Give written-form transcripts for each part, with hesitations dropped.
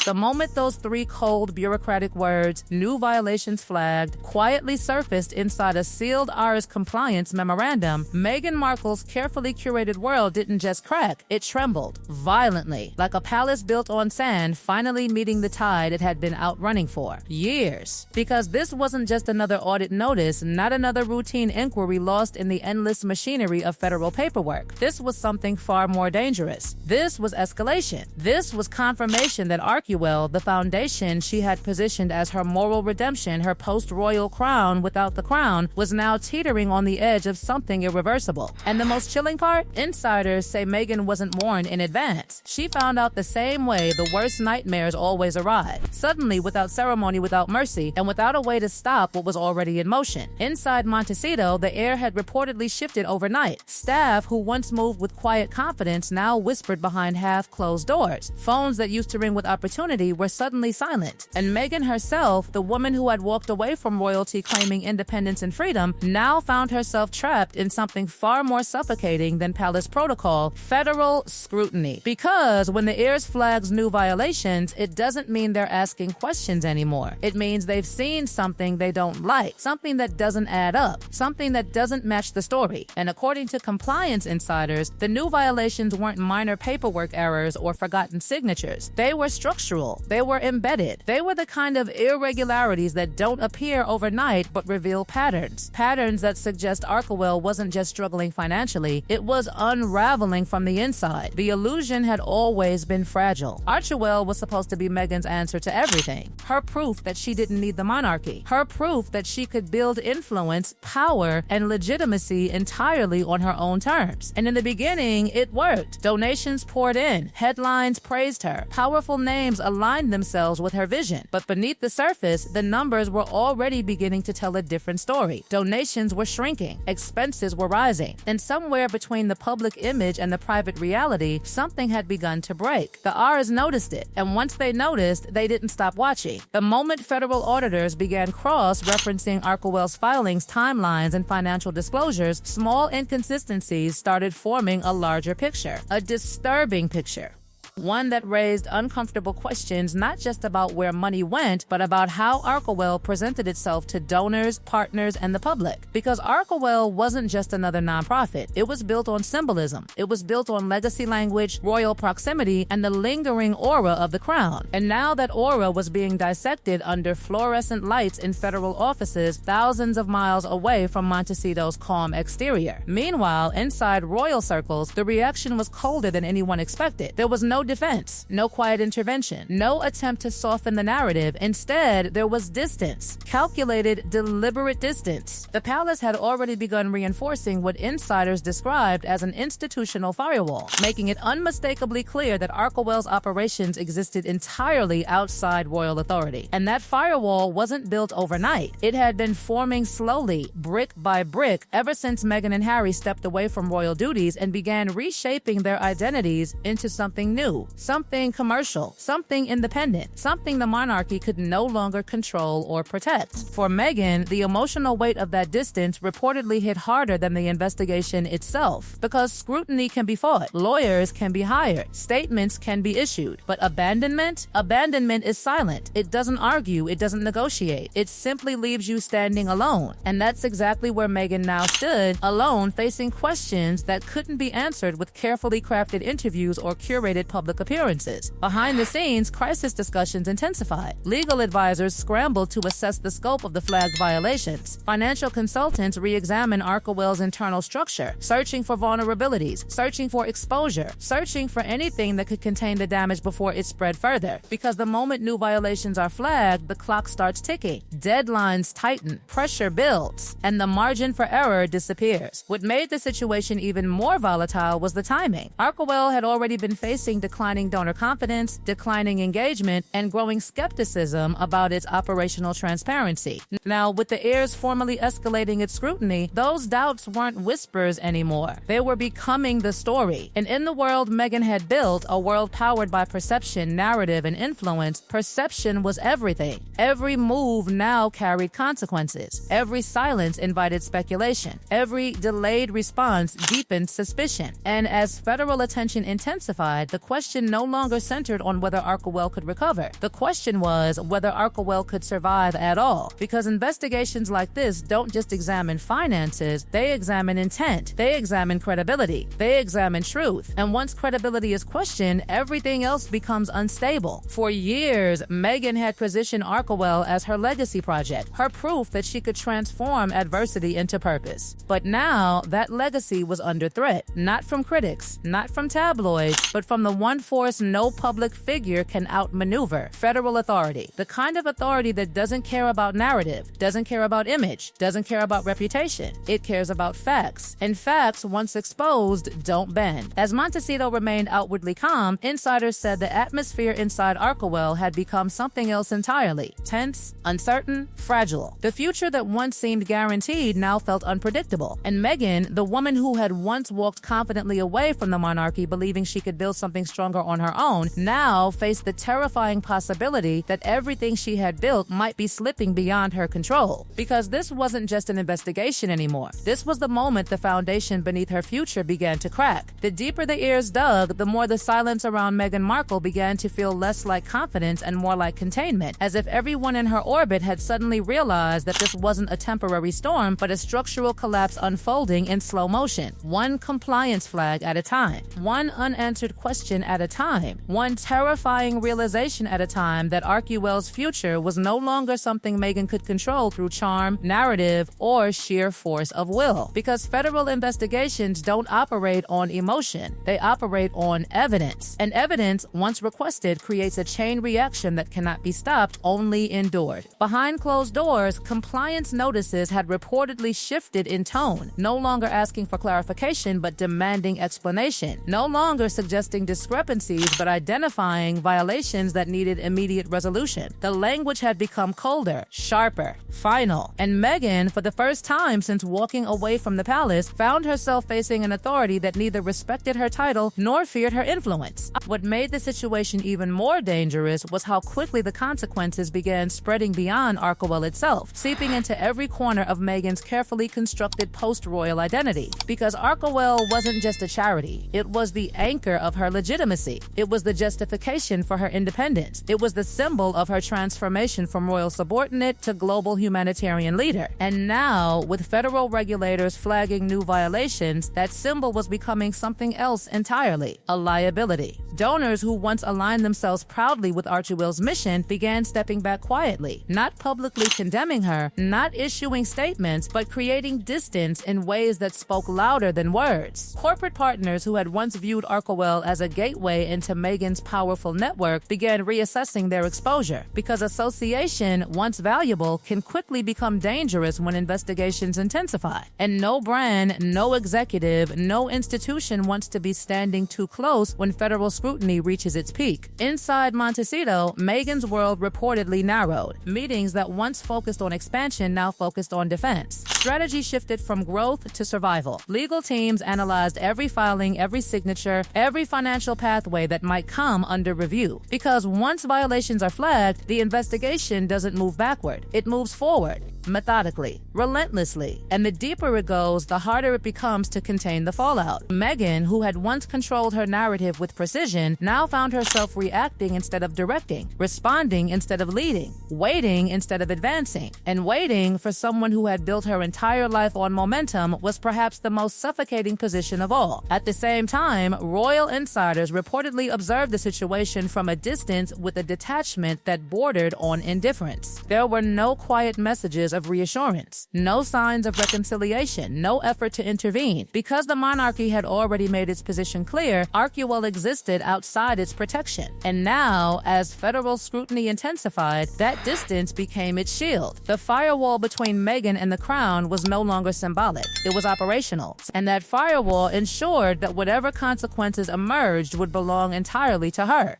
The moment those three cold bureaucratic words, "new violations flagged," quietly surfaced inside a sealed IRS compliance memorandum, Meghan Markle's carefully curated world didn't just crack, it trembled, violently, like a palace built on sand finally meeting the tide it had been outrunning for years. Because this wasn't just another audit notice, not another routine inquiry lost in the endless machinery of federal paperwork. This was something far more dangerous. This was escalation. This was confirmation that Archewell, the foundation she had positioned as her moral redemption, her post-royal crown without the crown, was now teetering on the edge of something irreversible. And the most chilling part? Insiders say Meghan wasn't warned in advance. She found out the same way the worst nightmares always arrive. Suddenly, without ceremony, without mercy, and without a way to stop what was already in motion. Inside Montecito, the air had reportedly shifted overnight. Staff who once moved with quiet confidence now whispered behind half-closed doors. Phones that used to ring with opportunity were suddenly silent. And Meghan herself, the woman who had walked away from royalty claiming independence and freedom, now found herself trapped in something far more suffocating than palace protocol: federal scrutiny. Because when the heirs flags new violations, it doesn't mean they're asking questions anymore. It means they've seen something they don't like, something that doesn't add up, something that doesn't match the story. And according to compliance insiders, the new violations weren't minor paperwork errors or forgotten signatures. They were structural. They were embedded. They were the kind of irregularities that don't appear overnight but reveal patterns. Patterns that suggest Archewell wasn't just struggling financially, it was unraveling from the inside. The illusion had always been fragile. Archewell was supposed to be Meghan's answer to everything. Her proof that she didn't need the monarchy. Her proof that she could build influence, power, and legitimacy entirely on her own terms. And in the beginning, it worked. Donations poured in. Headlines praised her. Powerful names aligned themselves with her vision. But beneath the surface, the numbers were already beginning to tell a different story. Donations were shrinking. Expenses were rising. And somewhere between the public image and the private reality, something had begun to break. The IRS noticed it. And once they noticed, they didn't stop watching. The moment federal auditors began cross-referencing Archewell's filings, timelines, and financial disclosures, small inconsistencies started forming a larger picture, a disturbing picture. One that raised uncomfortable questions not just about where money went, but about how Archewell presented itself to donors, partners, and the public. Because Archewell wasn't just another nonprofit. It was built on symbolism. It was built on legacy language, royal proximity, and the lingering aura of the crown. And now that aura was being dissected under fluorescent lights in federal offices thousands of miles away from Montecito's calm exterior. Meanwhile, inside royal circles, the reaction was colder than anyone expected. There was no defense, no quiet intervention, no attempt to soften the narrative. Instead, there was distance, calculated, deliberate distance. The palace had already begun reinforcing what insiders described as an institutional firewall, making it unmistakably clear that Archewell's operations existed entirely outside royal authority. And that firewall wasn't built overnight. It had been forming slowly, brick by brick, ever since Meghan and Harry stepped away from royal duties and began reshaping their identities into something new. Something commercial, something independent, something the monarchy could no longer control or protect. For Meghan, the emotional weight of that distance reportedly hit harder than the investigation itself, because scrutiny can be fought, lawyers can be hired, statements can be issued, but abandonment is silent. It doesn't argue, it doesn't negotiate, it simply leaves you standing alone. And that's exactly where Meghan now stood, alone, facing questions that couldn't be answered with carefully crafted interviews or curated public appearances. Behind the scenes, crisis discussions intensified. Legal advisors scrambled to assess the scope of the flagged violations. Financial consultants re-examined Archewell's internal structure, searching for vulnerabilities, searching for exposure, searching for anything that could contain the damage before it spread further. Because the moment new violations are flagged, the clock starts ticking. Deadlines tighten, pressure builds, and the margin for error disappears. What made the situation even more volatile was the timing. Archewell had already been facing declining donor confidence, declining engagement, and growing skepticism about its operational transparency. Now, with the heirs formally escalating its scrutiny, those doubts weren't whispers anymore. They were becoming the story. And in the world Meghan had built, a world powered by perception, narrative, and influence, perception was everything. Every move now carried consequences. Every silence invited speculation. Every delayed response deepened suspicion. And as federal attention intensified, the question question no longer centered on whether Archewell could recover. The question was whether Archewell could survive at all, because investigations like this don't just examine finances, they examine intent, they examine credibility, they examine truth. And once credibility is questioned, everything else becomes unstable. For years, Meghan had positioned Archewell as her legacy project, her proof that she could transform adversity into purpose. But now, that legacy was under threat, not from critics, not from tabloids, but from the one force no public figure can outmaneuver: federal authority. The kind of authority that doesn't care about narrative, doesn't care about image, doesn't care about reputation. It cares about facts. And facts, once exposed, don't bend. As Montecito remained outwardly calm, insiders said the atmosphere inside Archewell had become something else entirely: tense, uncertain, fragile. The future that once seemed guaranteed now felt unpredictable. And Meghan, the woman who had once walked confidently away from the monarchy believing she could build something stronger on her own, now faced the terrifying possibility that everything she had built might be slipping beyond her control. Because this wasn't just an investigation anymore. This was the moment the foundation beneath her future began to crack. The deeper the ears dug, the more the silence around Meghan Markle began to feel less like confidence and more like containment, as if everyone in her orbit had suddenly realized that this wasn't a temporary storm, but a structural collapse unfolding in slow motion. One compliance flag at a time, one unanswered question at a time, one terrifying realization at a time that Archewell's future was no longer something Meghan could control through charm, narrative, or sheer force of will. Because federal investigations don't operate on emotion, they operate on evidence. And evidence, once requested, creates a chain reaction that cannot be stopped, only endured. Behind closed doors, compliance notices had reportedly shifted in tone, no longer asking for clarification but demanding explanation, no longer suggesting discrepancies but identifying violations that needed immediate resolution. The language had become colder, sharper, final. And Meghan, for the first time since walking away from the palace, found herself facing an authority that neither respected her title nor feared her influence. What made the situation even more dangerous was how quickly the consequences began spreading beyond Archewell itself, seeping into every corner of Meghan's carefully constructed post-royal identity. Because Archewell wasn't just a charity, it was the anchor of her legitimacy. It was the justification for her independence. It was the symbol of her transformation from royal subordinate to global humanitarian leader. And now, with federal regulators flagging new violations, that symbol was becoming something else entirely: a liability. Donors who once aligned themselves proudly with Archewell's mission began stepping back quietly, not publicly condemning her, not issuing statements, but creating distance in ways that spoke louder than words. Corporate partners who had once viewed Archewell as a gateway into Meghan's powerful network began reassessing their exposure, because association, once valuable, can quickly become dangerous when investigations intensify. And no brand, no executive, no institution wants to be standing too close when federal scrutiny reaches its peak. Inside Montecito, Meghan's world reportedly narrowed. Meetings that once focused on expansion now focused on defense. Strategy shifted from growth to survival. Legal teams analyzed every filing, every signature, every financial pathway that might come under review. Because once violations are flagged, the investigation doesn't move backward. It moves forward, methodically, relentlessly. And the deeper it goes, the harder it becomes to contain the fallout. Meghan, who had once controlled her narrative with precision, now found herself reacting instead of directing, responding instead of leading, waiting instead of advancing. And waiting, for someone who had built her entire life on momentum, was perhaps the most suffocating position of all. At the same time, royal insiders reportedly observed the situation from a distance with a detachment that bordered on indifference. There were no quiet messages of reassurance, no signs of reconciliation, no effort to intervene. Because the monarchy had already made its position clear, Archewell existed outside its protection. And now, as federal scrutiny intensified, that distance became its shield. The firewall between Meghan and the crown was no longer symbolic. It was operational. And that firewall ensured that whatever consequences emerged would belong entirely to her.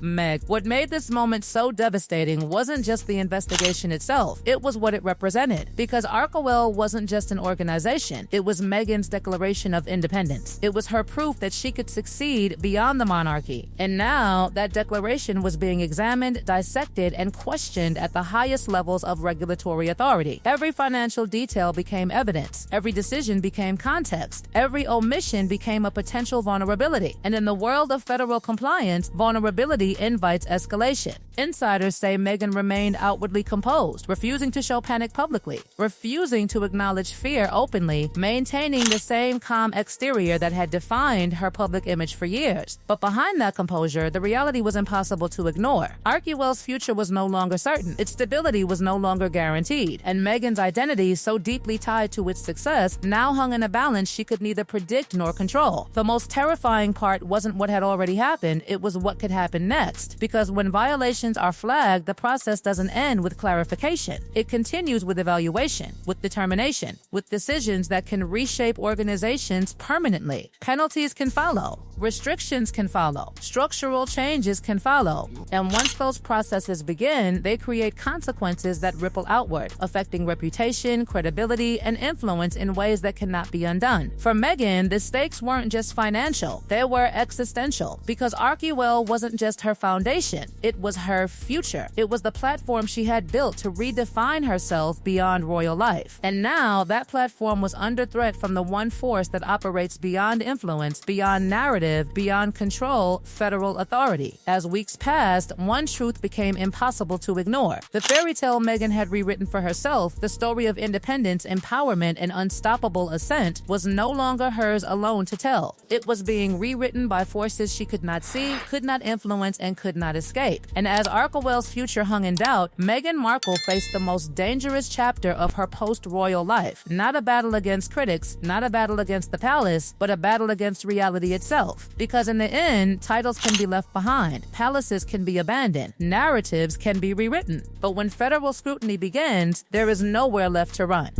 Meg. What made this moment so devastating wasn't just the investigation itself, it was what it represented. Because Archewell wasn't just an organization, it was Meghan's declaration of independence. It was her proof that she could succeed beyond the monarchy. And now, that declaration was being examined, dissected, and questioned at the highest levels of regulatory authority. Every financial detail became evidence. Every decision became context. Every omission became a potential vulnerability. And in the world of federal compliance, vulnerability invites escalation. Insiders say Meghan remained outwardly composed, refusing to show panic publicly, refusing to acknowledge fear openly, maintaining the same calm exterior that had defined her public image for years. But behind that composure, the reality was impossible to ignore. Archewell's future was no longer certain. Its stability was no longer guaranteed. And Meghan's identity, so deeply tied to its success, now hung in a balance she could neither predict nor control. The most terrifying part wasn't what had already happened, it was what could happen next. Because when violations are flagged, the process doesn't end with clarification. It continues with evaluation, with determination, with decisions that can reshape organizations permanently. Penalties can follow. Restrictions can follow. Structural changes can follow. And once those processes begin, they create consequences that ripple outward, affecting reputation, credibility, and influence in ways that cannot be undone. For Meghan, the stakes weren't just financial, they were existential. Because Archewell wasn't just her foundation, it was her future. It was the platform she had built to redefine herself beyond royal life. And now, that platform was under threat from the one force that operates beyond influence, beyond narrative, beyond control, federal authority. As weeks passed, one truth became impossible to ignore. The fairy tale Meghan had rewritten for herself, the story of independence, empowerment, and unstoppable ascent, was no longer hers alone to tell. It was being rewritten by forces she could not see, could not influence, and could not escape. And as Archewell's future hung in doubt, Meghan Markle faced the most dangerous chapter of her post-royal life. Not a battle against critics, not a battle against the palace, but a battle against reality itself. Because in the end, titles can be left behind, palaces can be abandoned, narratives can be rewritten. But when federal scrutiny begins, there is nowhere left to run.